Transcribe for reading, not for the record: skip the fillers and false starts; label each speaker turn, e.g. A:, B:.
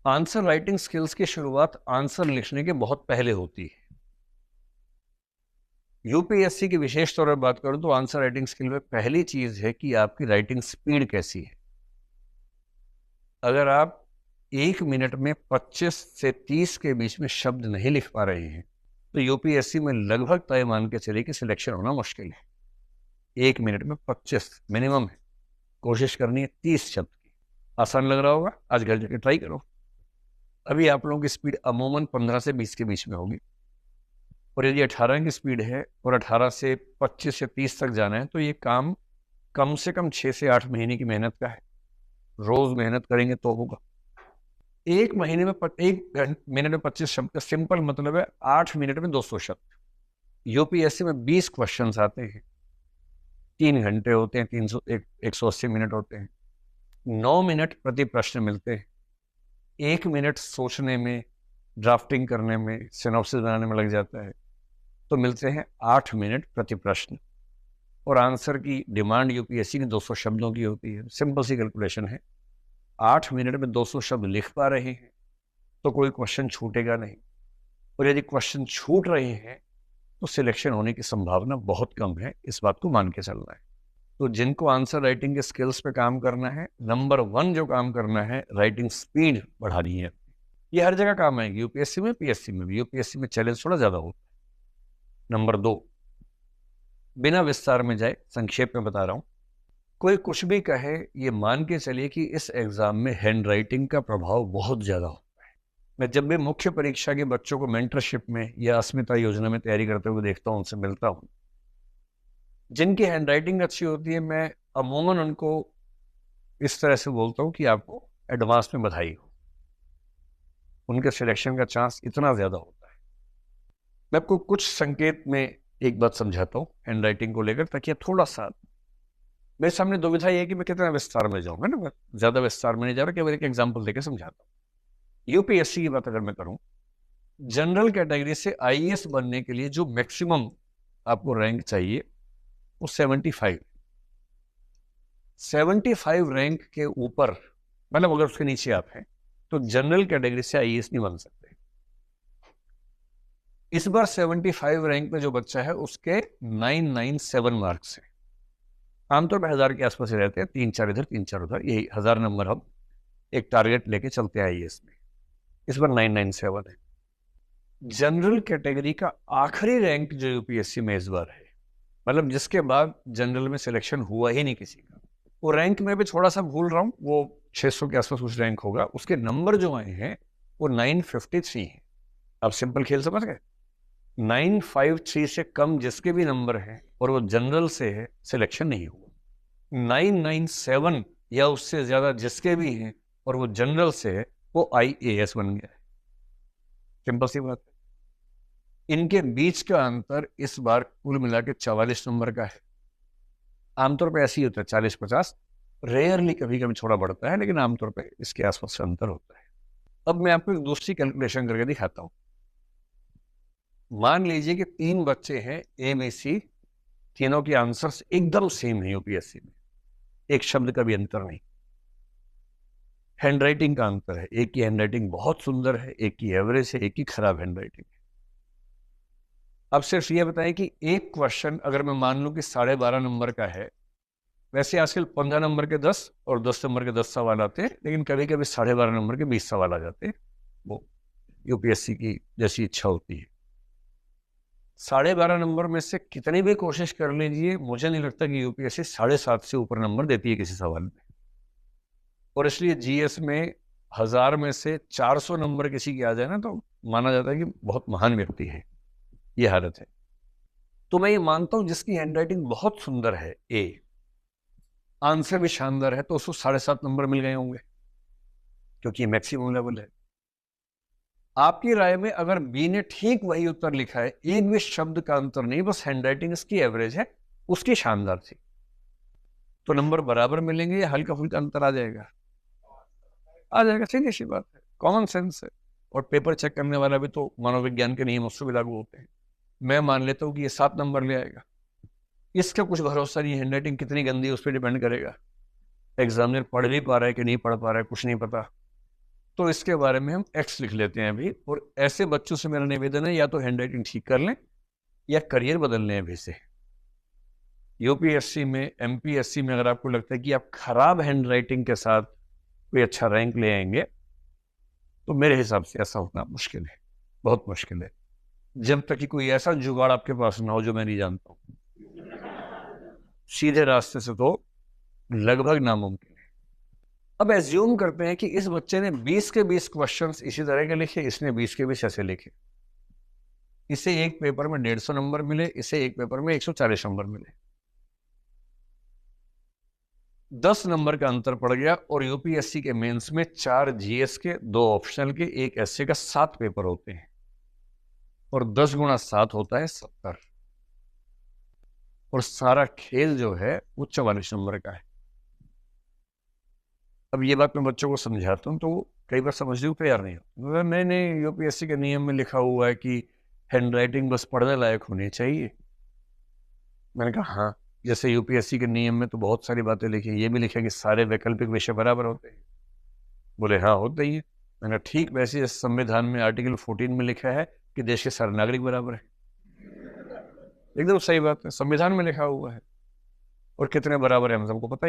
A: Answer writing skills की शुरुआत answer लिखने के बहुत पहले होती है। यूपीएससी की विशेष तौर पर बात करूं तो आंसर राइटिंग स्किल में पहली चीज है कि आपकी राइटिंग स्पीड कैसी है। अगर आप 1 मिनट में 25 से 30 के बीच में शब्द नहीं लिख पा रहे हैं तो यूपीएससी में लगभग तय मान के चलिए कि सिलेक्शन होना मुश्किल है। 1 मिनट में 25 मिनिमम है, कोशिश करनी है 30 शब्द की। आसान लग रहा होगा, आज घर जाके ट्राई करो। अभी आप लोगों की स्पीड अमूमन 15 से 20 के बीच में होगी, और यदि 18 की स्पीड है और 18 से 25 या 30 तक जाना है तो ये काम कम से कम 6 से 8 महीने की मेहनत का है। रोज मेहनत करेंगे तो होगा। एक महीने में 1 मिनट में 25 शब्द का सिंपल मतलब है 8 मिनट में 200 शब्द। यूपीएससी में 20 क्वेश्चन आते हैं, 3 घंटे होते हैं, 180 मिनट होते हैं, 9 मिनट प्रति प्रश्न मिलते हैं। 1 मिनट सोचने में, ड्राफ्टिंग करने में, सिनॉप्सिस बनाने में लग जाता है, तो मिलते हैं 8 मिनट प्रति प्रश्न। और आंसर की डिमांड यूपीएससी की 200 शब्दों की होती है। सिंपल सी कैलकुलेशन है, 8 मिनट में 200 शब्द लिख पा रहे हैं तो कोई क्वेश्चन छूटेगा नहीं, और यदि क्वेश्चन छूट रहे हैं तो सिलेक्शन होने की संभावना बहुत कम है। इस बात को मान के चलना है। तो जिनको आंसर राइटिंग के स्किल्स पे काम करना है, नंबर 1 जो काम करना है, राइटिंग स्पीड बढ़ानी है। ये हर जगह काम आएगी, यूपीएससी में, पीएससी में भी। यूपीएससी में चैलेंज थोड़ा ज्यादा होता है। नंबर 2, बिना विस्तार में जाए संक्षेप में बता रहा हूं। कोई कुछ भी कहे, ये मान के चलिए कि इस एग्जाम में हैंड राइटिंग का प्रभाव बहुत ज्यादा होता है। मैं जब भी मुख्य परीक्षा के बच्चों को मेंटरशिप में या अस्मिता योजना में तैयारी करते हुए देखता हूं, उनसे मिलता हूं, जिनकी हैंड राइटिंग अच्छी होती है, मैं अमूमन उनको इस तरह से बोलता हूं कि आपको एडवांस में बधाई हो। उनके सिलेक्शन का चांस इतना ज्यादा होता है। मैं आपको कुछ संकेत में एक बात समझाता हूं हैंड राइटिंग को लेकर, ताकि आप थोड़ा सा, मेरे सामने दुविधा ये है कि मैं कितना विस्तार में जाऊंगा ना, मैं ज्यादा विस्तार में नहीं जा रहा, केवल एक एग्जाम्पल देकर समझाता हूँ। यूपीएससी की बात अगर मैं करूं, जनरल कैटेगरी से आईएएस बनने के लिए जो मैक्सिमम आपको रैंक चाहिए वो 75। 75 रैंक के ऊपर, मतलब अगर उसके नीचे आप हैं तो जनरल कैटेगरी से आईएएस नहीं बन सकते। इस बार 75 रैंक में जो बच्चा है उसके 997 मार्क्स हैं। आमतौर पर 1000 के आसपास ही रहते हैं, 3-4 इधर 3-4 उधर, यही 1000 नंबर हम एक टारगेट लेके चलते हैं आईएएस में। इस बार 997 है। जनरल कैटेगरी का आखिरी रैंक जो यूपीएससी में इस बार है, मतलब जिसके बाद जनरल में सिलेक्शन हुआ ही नहीं किसी का, वो रैंक में भी थोड़ा सा भूल रहा हूं, वो 600 के आसपास कुछ रैंक होगा। उसके नंबर जो आए हैं वो 953 हैं। अब सिंपल खेल समझ गए। 953 से कम जिसके भी नंबर हैं और वो जनरल से है, सिलेक्शन नहीं हुआ। 997 या उससे ज्यादा जिसके भी हैं और वो जनरल से है, वो आईएएस बन गया है। सिंपल सी बात है। इनके बीच का अंतर इस बार कुल मिला के 44 नंबर का है। आमतौर पे ऐसे ही होता है, 40-50, रेयरली कभी कभी थोड़ा बढ़ता है, लेकिन आमतौर पे इसके आसपास का अंतर होता है। अब मैं आपको एक दूसरी कैलकुलेशन करके दिखाता हूं। मान लीजिए कि 3 बच्चे हैं, ए में सी, तीनों के आंसर्स एकदम सेम है यूपीएससी में, एक शब्द का भी अंतर नहीं। हैंडराइटिंग का अंतर है, एक की हैंडराइटिंग बहुत सुंदर है, एक की एवरेज है, एक की खराब हैंडराइटिंग है। अब सिर्फ ये बताएं कि एक क्वेश्चन अगर मैं मान लूं कि 12.5 नंबर का है, वैसे आजकल 15 नंबर के 10 और 10 नंबर के 10 सवाल आते हैं, लेकिन कभी कभी 12.5 नंबर के 20 सवाल आ जाते हैं। वो यूपीएससी की जैसी इच्छा होती है। 12.5 नंबर में से कितनी भी कोशिश कर लीजिए, मुझे नहीं लगता कि यूपीएससी 7.5 से ऊपर नंबर देती है किसी सवाल में। और इसलिए जीएस में 1000 में से 400 नंबर किसी की आ जाए ना, तो माना जाता है कि बहुत महान व्यक्ति है। ये हालत है। तो मैं ये मानता हूं जिसकी हैंडराइटिंग बहुत सुंदर है, ए, आंसर भी शानदार है, तो उसको 7.5 नंबर मिल गए होंगे, क्योंकि मैक्सिमम लेवल है। आपकी राय में अगर बी ने ठीक वही उत्तर लिखा है, एक भी शब्द का अंतर नहीं, बस हैंडराइटिंग इसकी एवरेज है, उसकी शानदार थी, तो नंबर बराबर मिलेंगे या हल्का फुल्का अंतर आ जाएगा? आ जाएगा। सीधी सी बात है, कॉमन सेंस है। और पेपर चेक करने वाला भी तो मनोविज्ञान के नियम उससे भी लागू होते हैं। मैं मान लेता हूँ कि ये 7 नंबर ले आएगा, इसका कुछ भरोसा नहीं, हैंडराइटिंग कितनी गंदी है उस पर डिपेंड करेगा। एग्जामिनर पढ़ भी पा रहा है कि नहीं पढ़ पा रहा है, कुछ नहीं पता। तो इसके बारे में हम एक्स लिख लेते हैं अभी। और ऐसे बच्चों से मेरा निवेदन है, या तो हैंड राइटिंग ठीक कर लें या करियर बदल लें अभी से। यूपीएससी में, एमपीएससी में अगर आपको लगता है कि आप खराब हैंड राइटिंग के साथ कोई अच्छा रैंक ले आएंगे, तो मेरे हिसाब से ऐसा होना मुश्किल है, बहुत मुश्किल है, जब तक कि कोई ऐसा जुगाड़ आपके पास ना हो जो मैं नहीं जानता हूं। सीधे रास्ते से तो लगभग नामुमकिन है। अब एज्यूम करते हैं कि इस बच्चे ने 20 के 20 क्वेश्चंस इसी तरह के लिखे, इसने 20 के 20 ऐसे लिखे, इसे एक पेपर में 150 नंबर मिले, इसे एक पेपर में 140 नंबर मिले, 10 नंबर का अंतर पड़ गया। और यूपीएससी के मेंस में 4 जीएस के, 2 ऑप्शनल के, 1 एसए का 7 पेपर होते हैं, और 10 गुणा 7 होता है 70, और सारा खेल जो है वो 44 नंबर का है। अब ये बात मैं बच्चों को समझाता हूँ तो वो कई बार समझने को तैयार नहीं होता। नहीं नहीं, यूपीएससी के नियम में लिखा हुआ है कि हैंड राइटिंग बस पढ़ने लायक होनी चाहिए। मैंने कहा हाँ, जैसे यूपीएससी के नियम में तो बहुत सारी बातें लिखी, ये भी लिखा कि सारे वैकल्पिक विषय बराबर होते हैं। बोले हाँ होते ही है। मैंने ठीक वैसे संविधान में आर्टिकल 14 में लिखा है कि देश के सारे नागरिक बराबर है। एकदम सही बात है, संविधान में लिखा हुआ है, और कितने बराबर है हम सबको पता है।